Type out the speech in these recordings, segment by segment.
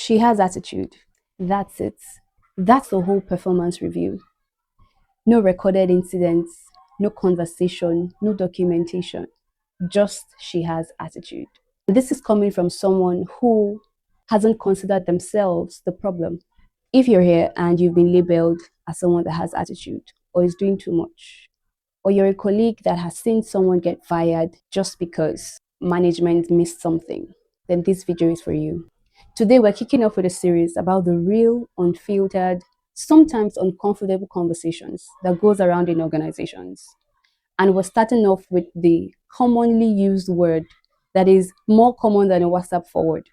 She has attitude. That's it. That's the whole performance review. No recorded incidents, no conversation, no documentation. Just she has attitude. This is coming from someone who hasn't considered themselves the problem. If you're here and you've been labeled as someone that has attitude or is doing too much, or you're a colleague that has seen someone get fired just because management missed something, then this video is for you. Today, we're kicking off with a series about the real, unfiltered, sometimes uncomfortable conversations that goes around in organizations. And we're starting off with the commonly used word that is more common than a WhatsApp forward: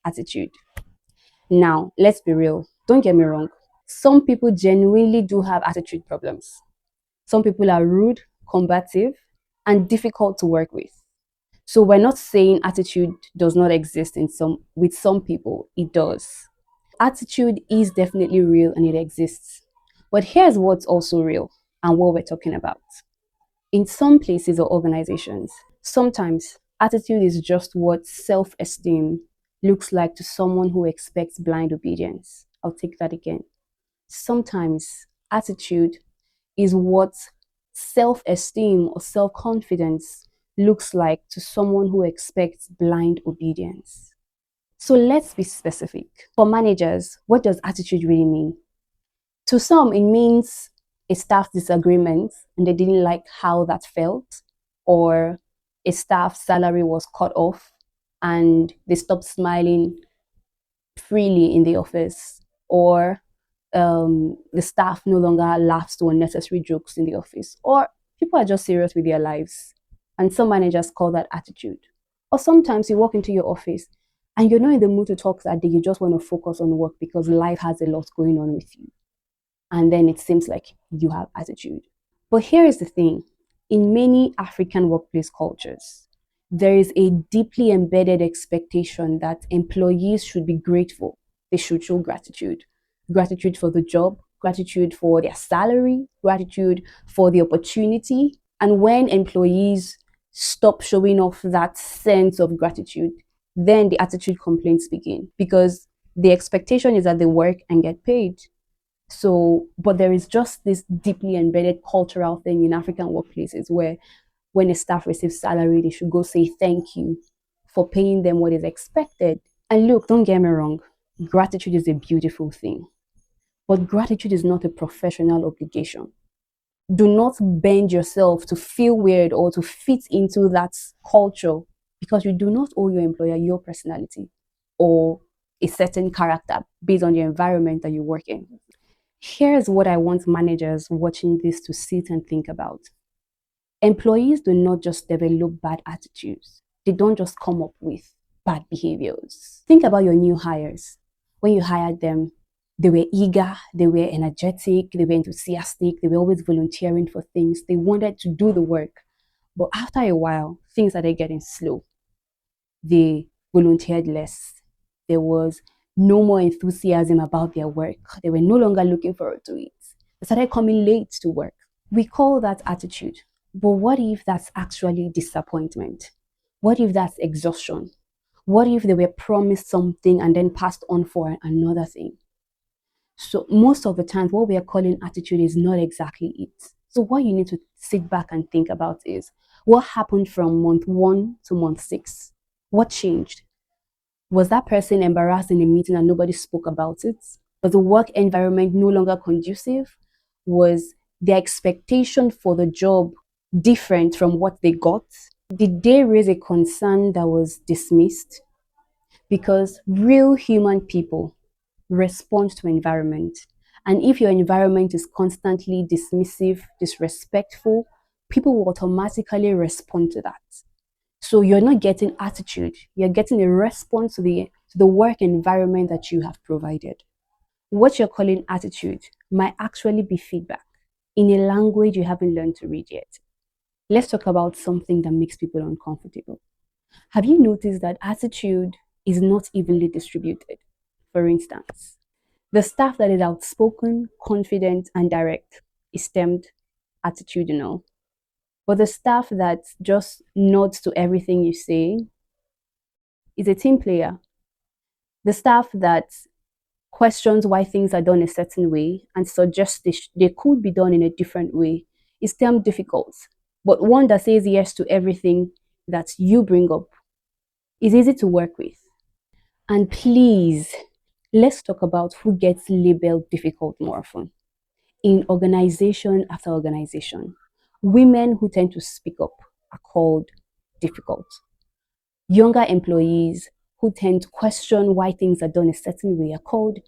attitude. Now, let's be real. Don't get me wrong. Some people genuinely do have attitude problems. Some people are rude, combative, and difficult to work with. So we're not saying attitude does not exist with some people. It does. Attitude is definitely real and it exists. But here's what's also real and what we're talking about. In some places or organizations, sometimes attitude is just what self-esteem looks like to someone who expects blind obedience. I'll take that again. Sometimes attitude is what self-esteem or self-confidence looks like to someone who expects blind obedience. So let's be specific. For managers, what does attitude really mean? To some, it means a staff disagreement and they didn't like how that felt, or a staff salary was cut off and they stopped smiling freely in the office, or the staff no longer laughs to unnecessary jokes in the office, or people are just serious with their lives. And some managers call that attitude. Or sometimes you walk into your office and you're not in the mood to talk that day, you just want to focus on work because life has a lot going on with you. And then it seems like you have attitude. But here is the thing: in many African workplace cultures, there is a deeply embedded expectation that employees should be grateful. They should show gratitude. Gratitude for the job, gratitude for their salary, gratitude for the opportunity. And when employees stop showing off that sense of gratitude, then the attitude complaints begin, because the expectation is that they work and get paid. So, but there is just this deeply embedded cultural thing in African workplaces where when a staff receives salary, they should go say thank you for paying them what is expected. And look, don't get me wrong, gratitude is a beautiful thing, but gratitude is not a professional obligation. Do not bend yourself to feel weird or to fit into that culture, because you do not owe your employer your personality or a certain character based on the environment that you work in. Here's what I want managers watching this to sit and think about. Employees do not just develop bad attitudes. They don't just come up with bad behaviors. Think about your new hires. When you hired them, they were eager, they were energetic, they were enthusiastic, they were always volunteering for things. They wanted to do the work. But after a while, things started getting slow. They volunteered less. There was no more enthusiasm about their work. They were no longer looking forward to it. They started coming late to work. We call that attitude. But what if that's actually disappointment? What if that's exhaustion? What if they were promised something and then passed on for another thing? So most of the time, what we are calling attitude is not exactly it. So what you need to sit back and think about is, what happened from month 1 to month 6? What changed? Was that person embarrassed in a meeting and nobody spoke about it? Was the work environment no longer conducive? Was their expectation for the job different from what they got? Did they raise a concern that was dismissed? Because real human people respond to environment. And if your environment is constantly dismissive, disrespectful, people will automatically respond to that. So you're not getting attitude, you're getting a response to the work environment that you have provided. What you're calling attitude might actually be feedback in a language you haven't learned to read yet. Let's talk about something that makes people uncomfortable. Have you noticed that attitude is not evenly distributed? For instance, the staff that is outspoken, confident, and direct is termed attitudinal. But the staff that just nods to everything you say is a team player. The staff that questions why things are done a certain way and suggests they could be done in a different way is termed difficult. But one that says yes to everything that you bring up is easy to work with. And please, let's talk about who gets labeled difficult more often. In organization after organization, women who tend to speak up are called difficult. Younger employees who tend to question why things are done a certain way are called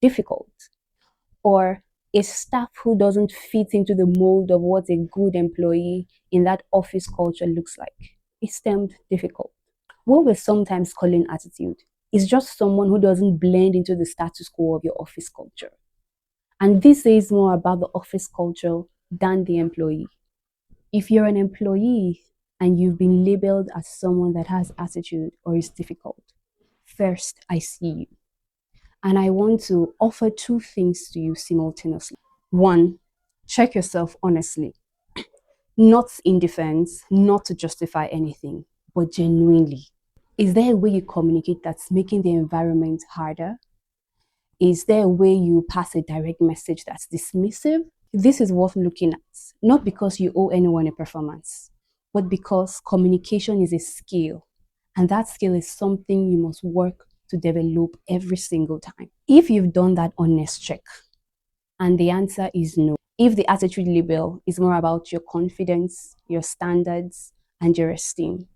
difficult. Or a staff who doesn't fit into the mold of what a good employee in that office culture looks like is termed difficult. What we're sometimes calling attitude is just someone who doesn't blend into the status quo of your office culture. And this says more about the office culture than the employee. If you're an employee and you've been labeled as someone that has attitude or is difficult, first, I see you. And I want to offer two things to you simultaneously. One, check yourself honestly, not in defense, not to justify anything, but genuinely. Is there a way you communicate that's making the environment harder? Is there a way you pass a direct message that's dismissive? This is worth looking at, not because you owe anyone a performance, but because communication is a skill, and that skill is something you must work to develop every single time. If you've done that honest check, and the answer is no, if the attitude label is more about your confidence, your standards, and your esteem,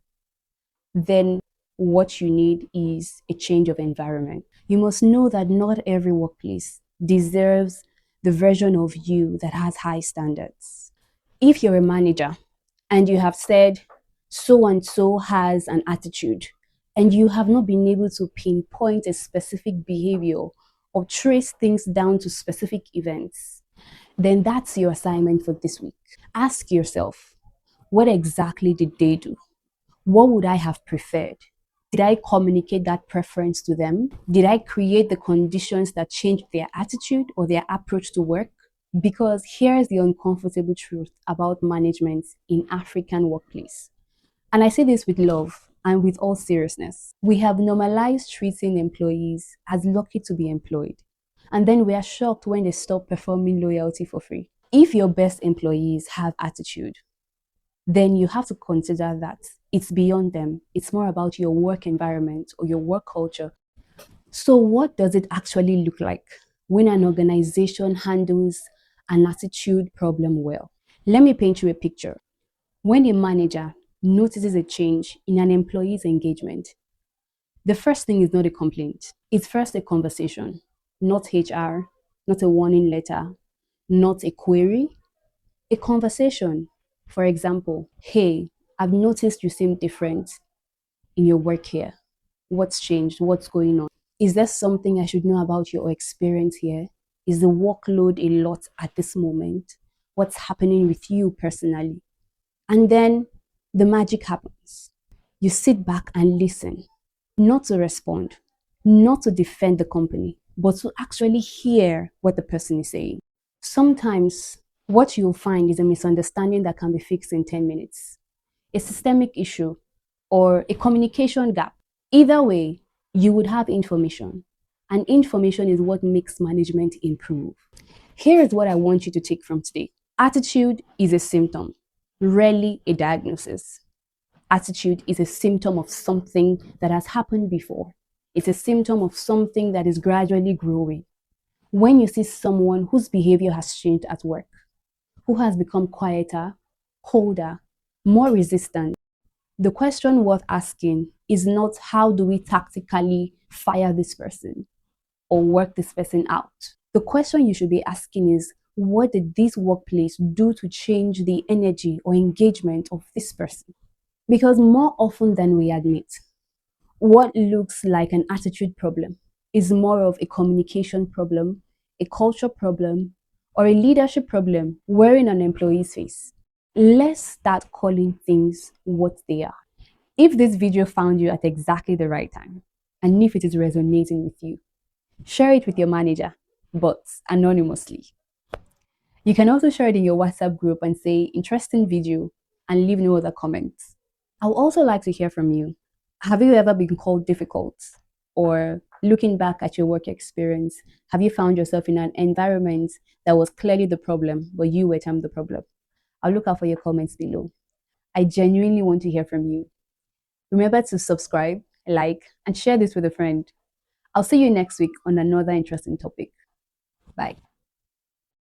then what you need is a change of environment. You must know that not every workplace deserves the version of you that has high standards. If you're a manager and you have said so and so has an attitude, and you have not been able to pinpoint a specific behavior or trace things down to specific events, then that's your assignment for this week. Ask yourself, what exactly did they do? What would I have preferred? Did I communicate that preference to them? Did I create the conditions that changed their attitude or their approach to work? Because here's the uncomfortable truth about management in African workplace. And I say this with love and with all seriousness. We have normalized treating employees as lucky to be employed. And then we are shocked when they stop performing loyalty for free. If your best employees have attitude, then you have to consider that it's beyond them. It's more about your work environment or your work culture. So, what does it actually look like when an organization handles an attitude problem well? Let me paint you a picture. When a manager notices a change in an employee's engagement, the first thing is not a complaint. It's first a conversation, not HR, not a warning letter, not a query, a conversation. For example, hey, I've noticed you seem different in your work here. What's changed? What's going on? Is there something I should know about your experience here? Is the workload a lot at this moment? What's happening with you personally? And then the magic happens. You sit back and listen, not to respond, not to defend the company, but to actually hear what the person is saying. Sometimes what you'll find is a misunderstanding that can be fixed in 10 minutes, a systemic issue, or a communication gap. Either way, you would have information, and information is what makes management improve. Here is what I want you to take from today. Attitude is a symptom, rarely a diagnosis. Attitude is a symptom of something that has happened before. It's a symptom of something that is gradually growing. When you see someone whose behavior has changed at work, who has become quieter, colder, more resistant, the question worth asking is not how do we tactically fire this person or work this person out. The question you should be asking is what did this workplace do to change the energy or engagement of this person? Because more often than we admit, what looks like an attitude problem is more of a communication problem, a culture problem, or a leadership problem wearing an employee's face. Let's start calling things what they are. If this video found you at exactly the right time, and if it is resonating with you, share it with your manager, but anonymously. You can also share it in your WhatsApp group and say, interesting video, and leave no other comments. I would also like to hear from you. Have you ever been called difficult or Looking back at your work experience, have you found yourself in an environment that was clearly the problem, but you were the problem? I'll look out for your comments below. I genuinely want to hear from you. Remember to subscribe, like, and share this with a friend. I'll see you next week on another interesting topic. Bye.